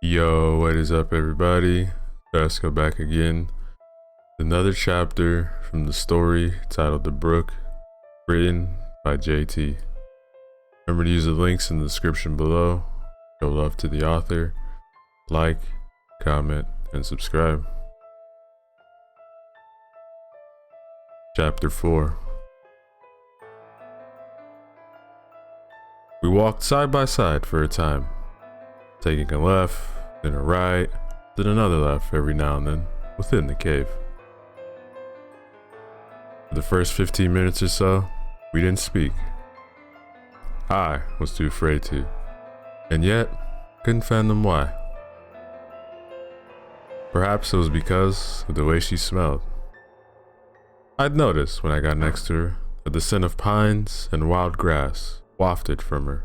Yo, what is up, everybody? Let's go back again. Another chapter from the story titled The Brook, written by JT. Remember to use the links in the description below. Show love to the author. Like, comment, and subscribe. Chapter 4. We walked side by side for a time, taking a left, then a right, then another left every now and then within the cave. For the first 15 minutes or so, we didn't speak. I was too afraid to, and yet couldn't fathom why. Perhaps it was because of the way she smelled. I'd noticed when I got next to her that the scent of pines and wild grass wafted from her,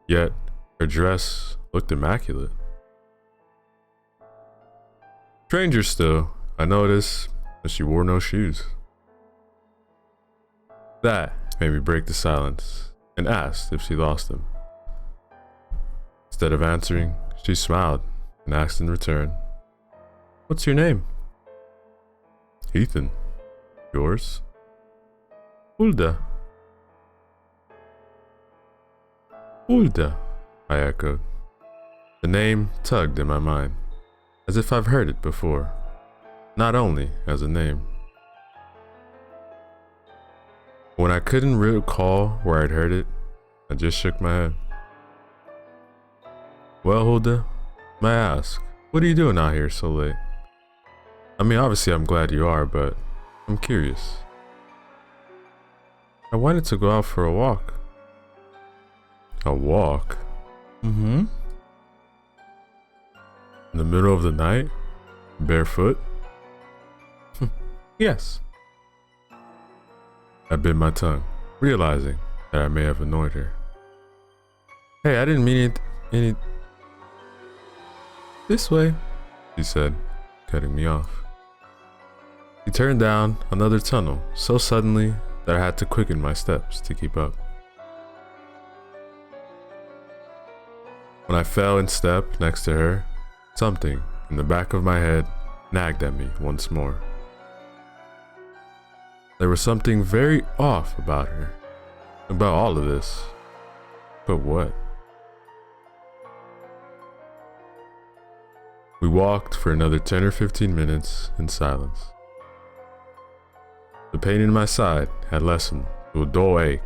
yet her dress looked immaculate. Stranger still, I noticed that she wore no shoes. That made me break the silence and asked if she lost them. Instead of answering, she smiled and asked in return, "What's your name?" "Ethan." "Yours?" "Hulda." "Hulda," I echoed. The name tugged in my mind, as if I've heard it before, not only as a name. When I couldn't recall where I'd heard it, I just shook my head. "Well, Hulda, may I ask, what are you doing out here so late? I mean, obviously I'm glad you are, but I'm curious." "I wanted to go out for a walk." "A walk?" Mm-hmm. "In the middle of the night? Barefoot?" Yes. I bit my tongue, realizing that I may have annoyed her. "Hey, I didn't mean any... This way." she said, cutting me off. She turned down another tunnel so suddenly that I had to quicken my steps to keep up. When I fell in step next to her, something in the back of my head nagged at me once more. There was something very off about her, about all of this. But what? We walked for another 10 or 15 minutes in silence. The pain in my side had lessened to a dull ache,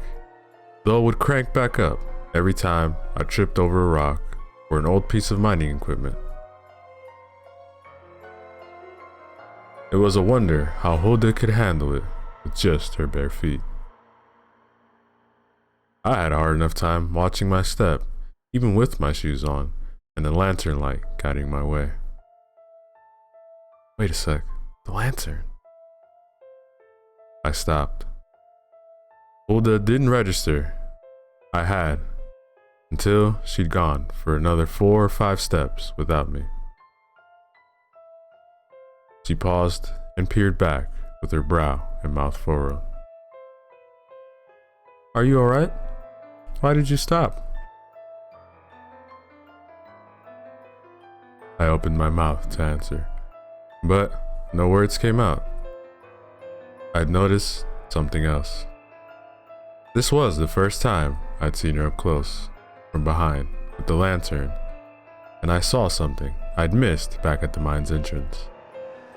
though it would crank back up every time I tripped over a rock or an old piece of mining equipment. It was a wonder how Hulda could handle it with just her bare feet. I had a hard enough time watching my step, even with my shoes on and the lantern light guiding my way. Wait a sec, the lantern. I stopped. Hulda didn't register. I had, until she'd gone for another 4 or 5 steps without me. She paused and peered back with her brow and mouth furrowed. Are you alright? Why did you stop? I opened my mouth to answer, but no words came out. I'd noticed something else. This was the first time I'd seen her up close, from behind, with the lantern, and I saw something I'd missed back at the mine's entrance,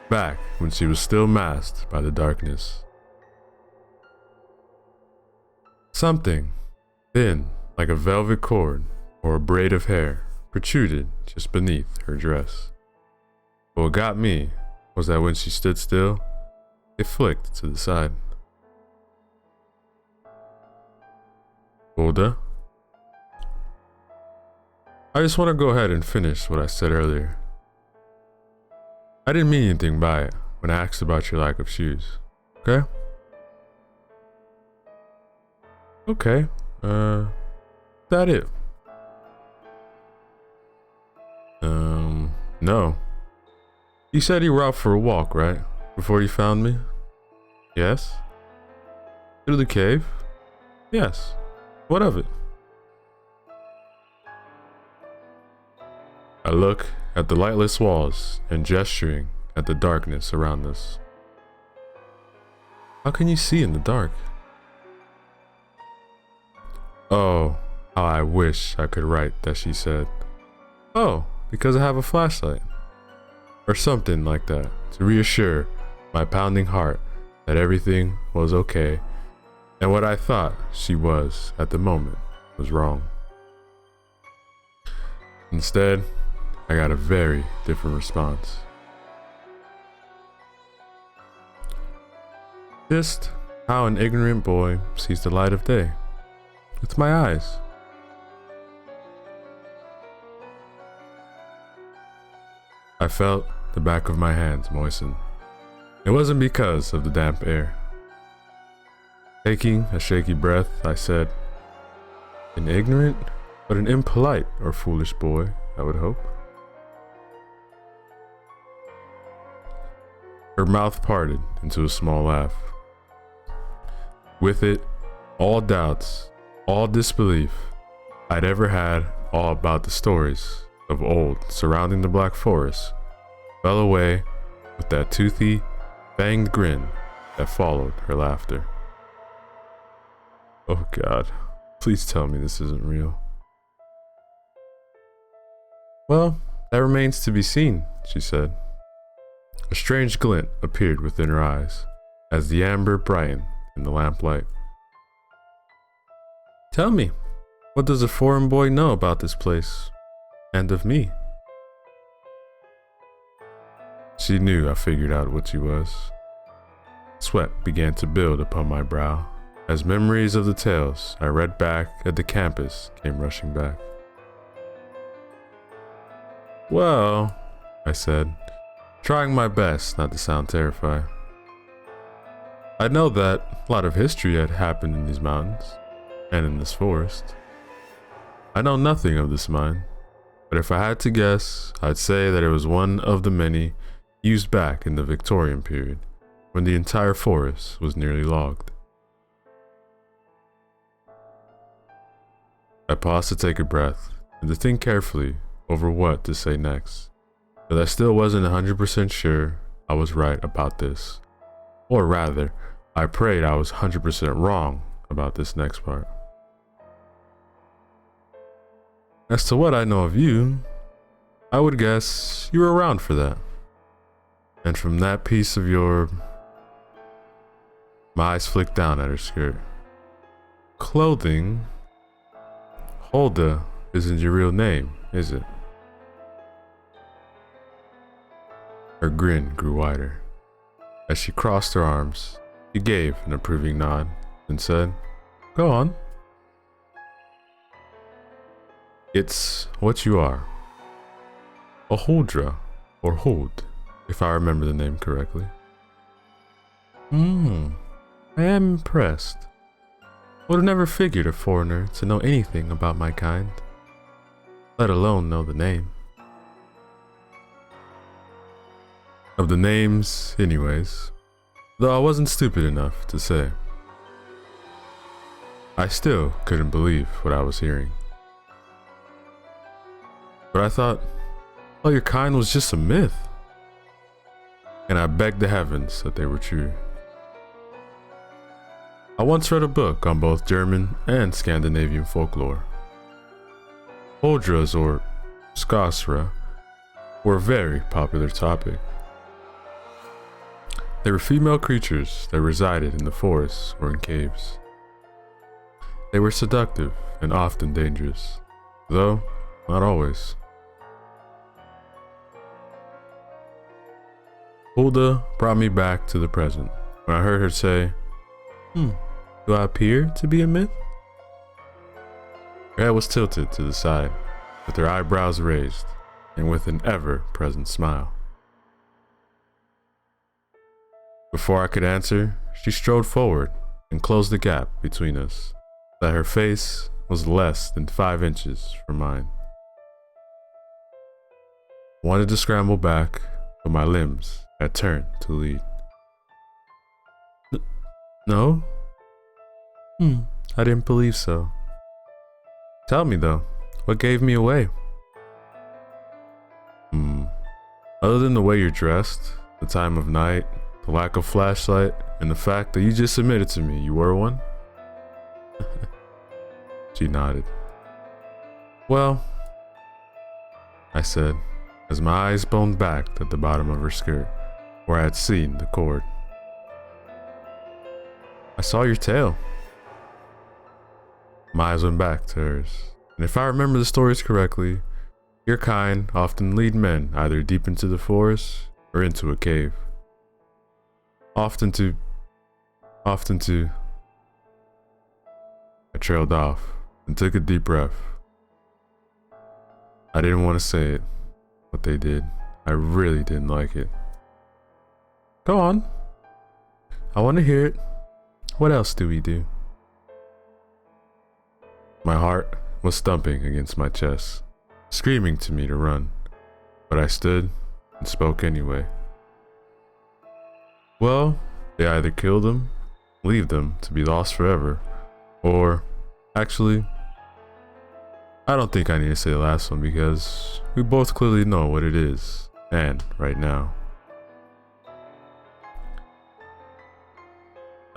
back when she was still masked by the darkness. Something thin, like a velvet cord or a braid of hair, protruded just beneath her dress. But what got me was that when she stood still, it flicked to the side. "Hulda? I just want to go ahead and finish what I said earlier. I didn't mean anything by it when I asked about your lack of shoes, okay?" "Okay, that it?" No. You said you were out for a walk, right? Before you found me?" "Yes." "Through the cave?" "Yes. What of it?" I look at the lightless walls and gesturing at the darkness around us. How can you see in the dark? Oh, how I wish I could write that she said. Oh, because I have a flashlight. Or something like that, to reassure my pounding heart that everything was okay, and what I thought she was at the moment was wrong. Instead, I got a very different response. Just how an ignorant boy sees the light of day. With my eyes. I felt the back of my hands moisten. It wasn't because of the damp air. Taking a shaky breath, I said, an ignorant, but an impolite or foolish boy, I would hope. Her mouth parted into a small laugh. With it, all doubts, all disbelief I'd ever had all about the stories of old surrounding the Black Forest fell away with that toothy, fanged grin that followed her laughter. Oh God, please tell me this isn't real. Well, that remains to be seen, she said. A strange glint appeared within her eyes as the amber brightened in the lamplight. Tell me, what does a foreign boy know about this place? And of me? She knew I figured out what she was. Sweat began to build upon my brow as memories of the tales I read back at the campus came rushing back. Well, I said, trying my best not to sound terrified. I know that a lot of history had happened in these mountains and in this forest. I know nothing of this mine, but if I had to guess, I'd say that it was one of the many used back in the Victorian period, when the entire forest was nearly logged. I paused to take a breath and to think carefully over what to say next, but I still wasn't 100% sure I was right about this. Or rather, I prayed I was 100% wrong about this next part. As to what I know of you, I would guess you were around for that. And from that piece of your... My eyes flicked down at her skirt. Clothing? Hulda isn't your real name, is it? Her grin grew wider. As she crossed her arms, she gave an approving nod and said, Go on. It's what you are. A Huldra, or Huld, if I remember the name correctly. I am impressed. Would have never figured a foreigner to know anything about my kind, let alone know the name. Of the names, anyways, though I wasn't stupid enough to say. I still couldn't believe what I was hearing. But I thought, well, your kind was just a myth. And I begged the heavens that they were true. I once read a book on both German and Scandinavian folklore. Huldras, or Skasra, were a very popular topic. They were female creatures that resided in the forests or in caves. They were seductive and often dangerous, though not always. Hulda brought me back to the present when I heard her say, do I appear to be a myth? Her head was tilted to the side, with her eyebrows raised, and with an ever-present smile. Before I could answer, she strode forward and closed the gap between us, so that her face was less than 5 inches from mine. I wanted to scramble back, but my limbs had turned to lead. No? I didn't believe so. Tell me though, what gave me away? Other than the way you're dressed, the time of night, the lack of flashlight, and the fact that you just admitted to me you were one? She nodded. Well, I said, as my eyes boned back at the bottom of her skirt, where I had seen the cord. I saw your tail. My eyes went back to hers, and if I remember the stories correctly, your kind often lead men either deep into the forest or into a cave. Often to... I trailed off and took a deep breath. I didn't want to say it, but they did. I really didn't like it. Go on. I want to hear it. What else do we do? My heart was thumping against my chest, screaming to me to run, but I stood and spoke anyway. Well, they either kill them, leave them to be lost forever, or actually, I don't think I need to say the last one because we both clearly know what it is, and right now.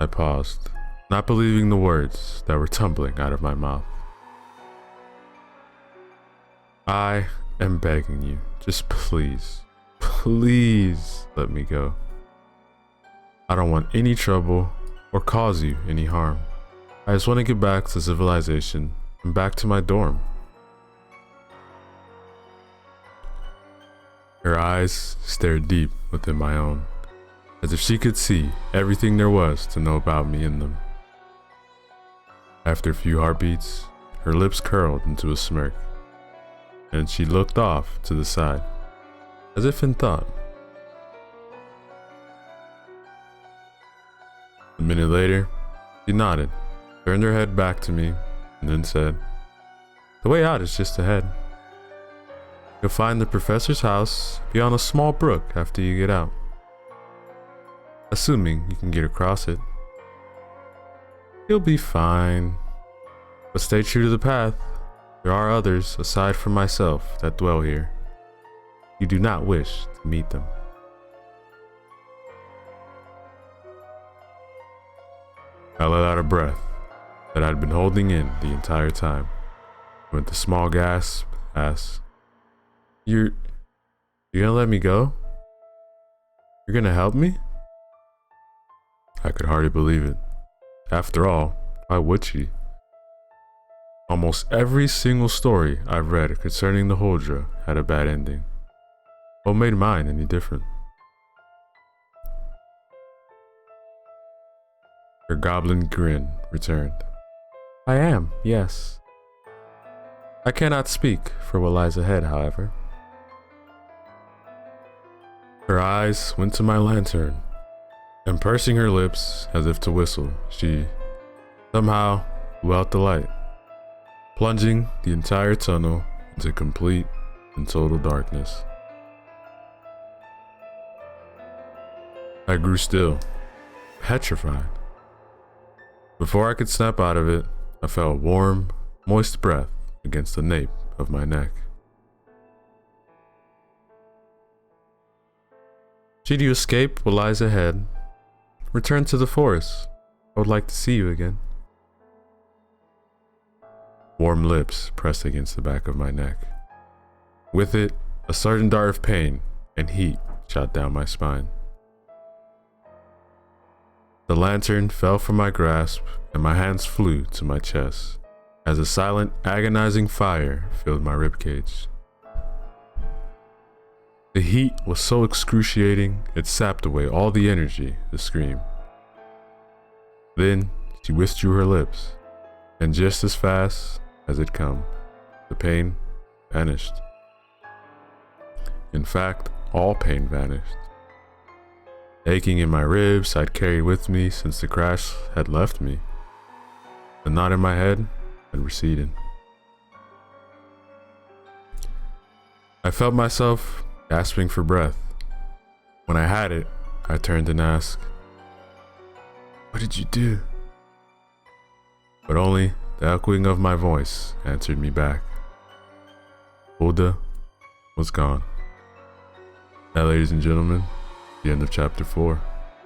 I paused, not believing the words that were tumbling out of my mouth. I am begging you, just please, please let me go. I don't want any trouble or cause you any harm. I just want to get back to civilization and back to my dorm. Her eyes stared deep within my own, as if she could see everything there was to know about me in them. After a few heartbeats, her lips curled into a smirk, and she looked off to the side, as if in thought. A minute later, she nodded, turned her head back to me, and then said, "The way out is just ahead. You'll find the professor's house beyond a small brook after you get out. Assuming you can get across it. You'll be fine. But stay true to the path. There are others aside from myself that dwell here. You do not wish to meet them." I let out a breath that I'd been holding in the entire time. With a small gasp, asked, You're gonna let me go? You're gonna help me?" I could hardly believe it. After all, why would she? Almost every single story I've read concerning the Huldra had a bad ending. What made mine any different? Her goblin grin returned. "I am, yes. I cannot speak for what lies ahead, however." Her eyes went to my lantern, and pursing her lips as if to whistle, she somehow blew out the light, plunging the entire tunnel into complete and total darkness. I grew still, petrified. Before I could snap out of it, I felt a warm, moist breath against the nape of my neck. Should you escape what lies ahead, return to the forest. I would like to see you again. Warm lips pressed against the back of my neck. With it, a sudden dart of pain and heat shot down my spine. The lantern fell from my grasp and my hands flew to my chest as a silent, agonizing fire filled my ribcage. The heat was so excruciating, it sapped away all the energy to scream. Then she withdrew her lips, and just as fast as it come, the pain vanished. In fact, all pain vanished. Aching in my ribs I'd carried with me since the crash had left me. The knot in my head had receded. I felt myself gasping for breath. When I had it, I turned and asked, "What did you do?" But only the echoing of my voice answered me back. Hulda was gone. Now, ladies and gentlemen, the end of chapter 4.